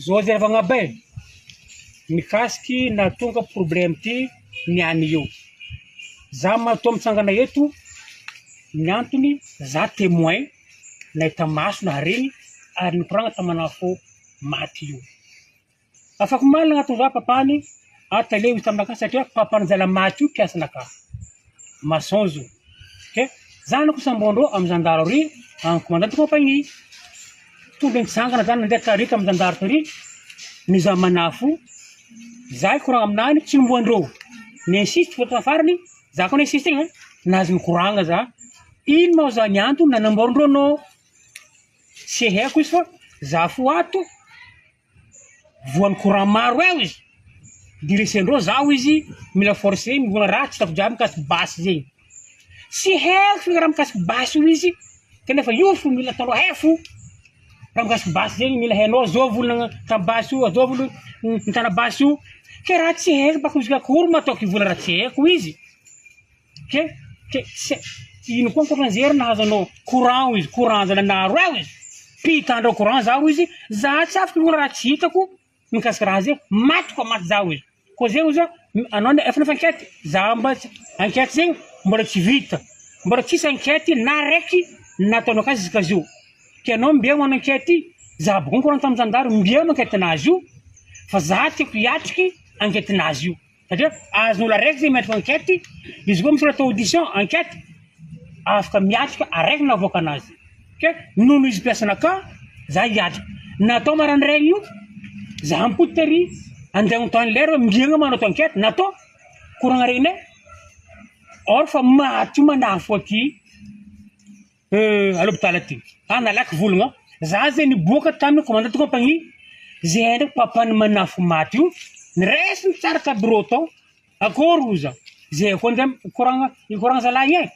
zao zahavagna be mikasiky nahatonga problème ty niany io za matoa mitsangana eto ny antony za témoin nahita maso naharegny ary nikoragna tamanafo maty io afaka malina agnatony za papany ataleo izy taminaka satria papany zala maty io piasanaka maçon zo ok zanako sambondro amy gendarmerie en commandant de compagnie tonga nitsangana zany nandeha tarika amy gendarmerie ny za manafo za koragna aminany tsy momboandreo ny insiste fotona farany za koa insiste igny nazy mikoragna za ino mao za ny antony nanamborondreo no tsy haiko izy fa za fo ato voan'ny courant maro eo izy diresendreo zaho izy mila forcé mivona raha tsy tako jiaby mikasiky basy zegny tsy haiko fika raha mikasiky basy io izy kanefa io fo mila atanao haifo raha mikasiky basy zegny mila hainao zao volana tamy basy io zao volo nitana basy io ke raha tsy haiko baka izy akory mataoko ivola raha tsy haiko izy ke ino koa ankoatran'izay nahazo anao courant izy courant zala naro eo izy pitandreo courant zaho izy za tsy afaka ivola raha tsy hitako mikasiky raha zay maty koa maty zaho izy koa zegny za anao efa nafa enquête za mba enquête zegny mbola tsy vita mbola tsisy enquête na raiky nataonao akazy izy kazy io ke anao mbiagna manao enquête za bokony courant tamy zandary mbiagna enquête nazy io fa za tiako hiatriky enquête nazy io satria azon'olo araiky zegny miatriky enquête izy koa misy olo atao audition enquête afaka miatrika araiky navoaka anazy ke nono izy piasanaka za hiatriky natao marandraigny io za mipody tary andeha tany lera mbiagna manao atao enquête natao courant regny or fa maty manafo aty à l'hôpital aty nalaky volagna za zay niboaka tamin'ny commandant de compagnie zay ndraiky papany manafo maty io niresiny tsara cabro tao akory oza zay koa ndray courant zalahy e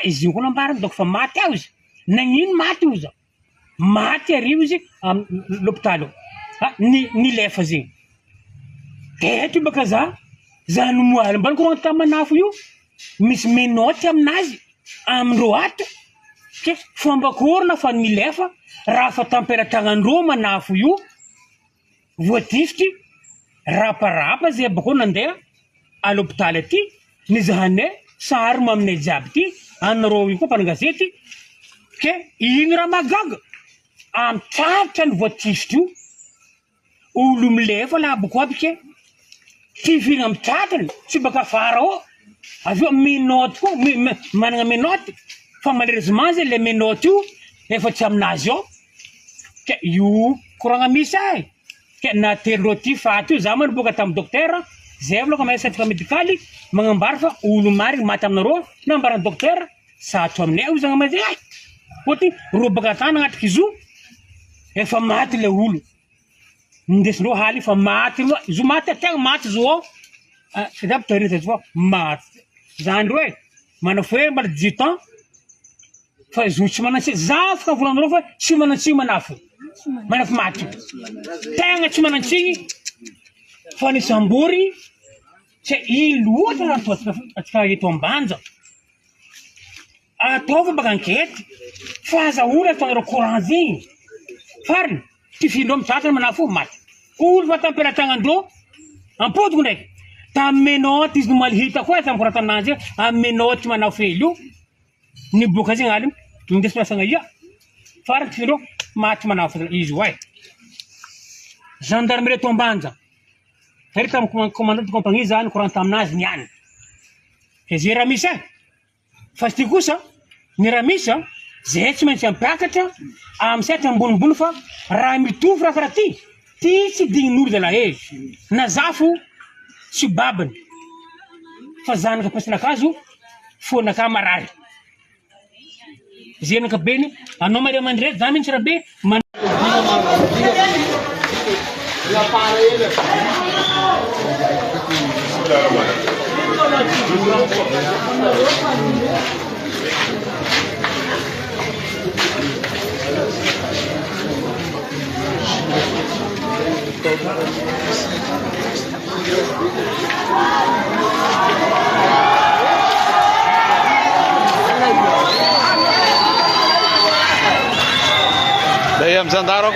izy io koa nambarany donc fa maty aho izy nagnino maty oza maty arivo izy amy l'hôpital nilefa zegny teto baka za nomoaly mbana courant tamy manafo io misy menoty aminazy amindreo ato ke fomba akory na fa nilefa raha fa tamperatagnan-dreo manafo io voatifitry raparapa zay bako nandeha à l'hôpital aty nizahanay sary maminay jiaby ty anareo io koa mpanagazety ke igny raha magaga amy tratra ny voatifitry io olo milefa la bako aby ke tifiny amy tratrany tsy baka afara ao aveo menoty koa managna menoty fa malheureusement zay le menoty io efa tsy aminazy ao ke io koragna misy ay ke naterindreo ty faty io za moa niboaka tamy docteur zay volako mahay certificat médicaly magnambara fa olo mariny maty aminareo nambarany docteur satro aminay io zagny mazay ay koty robaka tany agnatriky izo efa maty le olo ndesindreo haly fa maty izo maty ategna maty zo ao za pitarita izy fa maty zandro e manafo hoe mbala 18 ans fa zo tsy manantsy za afaka volanareo fa tsy manantsiny manafo maty tegna tsy manantsiny fa nisambory tsy iloatra raha atsika eto ambanja ataova baka enquête fa azahory ataonareo courant zegny fariny tifindreo mitratra manafo maty olo fa tamperatagnan-dreo ampodiko ndraiky tamy menoty izy nomaly hita koa tamy courant taminanjy amy menoty manafo hely io niboaka zegny aly mindesy miasagna ia fariny tifindreo maty manafo izy oay gendarmerie eto ambanja tary tamy commandant de compagnie zany courant taminazy niany ke zay raha misy fa ty kosa ny raha misy zay tsy maintsy ampiakatra amy satra ambonimbony fa raha mitovy raha karaha ty tsy dignin'olo zalahy na zafo tsy babany fa zanaka pasinakazo fonaka marary zay nakabeny anao maria mandre zany mintsy raha be Daí, Zandaro.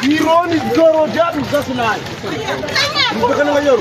Ironi goro jam zasinai. Bukan ngayor.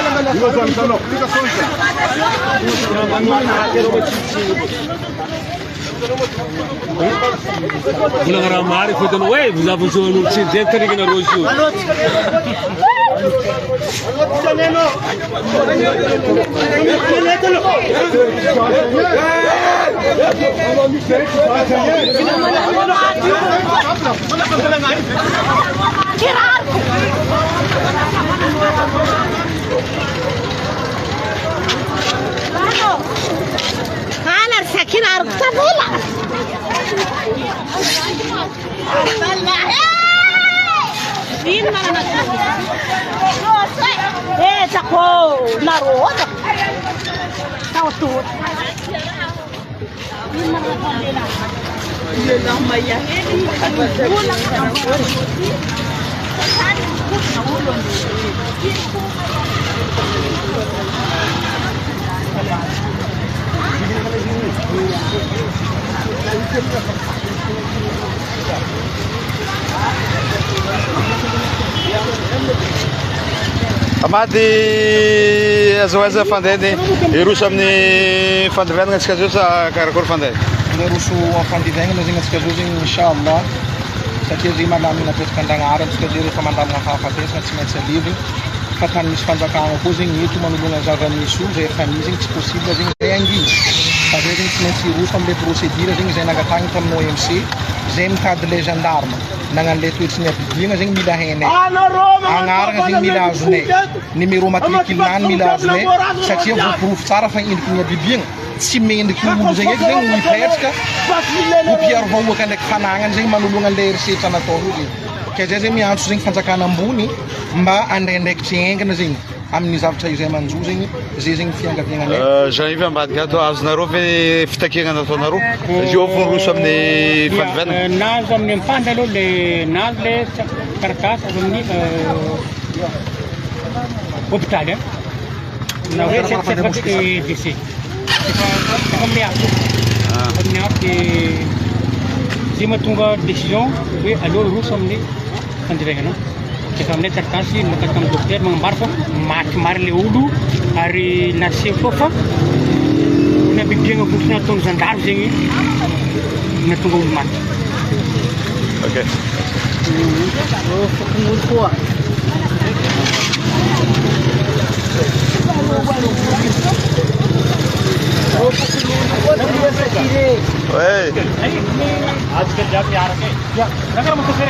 Vous avez besoin de Amady azoaza fandeha iroso amin'ny fandevenana antsika zao sa karakory fandeha? Roso amin'ny fandevenana zegny antsika zao zegny inshallah satria zegny malamina petraka an-Dragnahary antsika zay rehefa mandamina hafatesana tsy maintsy aleviny fa tany misy fanjakana koa zegny eto manoloana zava-misy zay famille zegny tsy possible zegny zay angizy fa zay zegny tsy maintsy roso amin'ilay procédure zegny zay nangatagny tamin'ny OMC zay mitady les gendarmes nagnano ilay toetriny abibiagna zegny mila hainay agnarana zegny mila azonay numéro matriculenany mila azonay satria voaporofo tsara fa endriky ny abibiagna tsy mendriky olo zegny eky zegny mipetraka hompiarovahoaka ndraiky fanagnany zegny manoloana an'ilay resetra nataony io zegny ka zay zegny miantso zegny fanjakana ambony mba andraindraikitry aingana zegny amin'ny zavatra izay manjo zegny zay zegny fiangaviagnanay Jean-Yves Ambadika ato azonareo ve fitakiana nataonareo io roso amin'ny fandevenana nazo amin'ny mpanda aloha le nazo le karakasa avy amin'ny hôpitaly na hoe tsy décès efa amin'ny afo amin'ny afo dia zay mahatonga décision hoe aleo roso amin'ny fandevenana efa aminay karakasy makasika amin'ny docteur magnambara fa maty mary le olo ary narseho koa fa nabibiagna votona nataony zandaro zegny natonga olo maty. Ok. Fokon'olo koa. Ouais. आज के जब यार के या नगर में कुछ है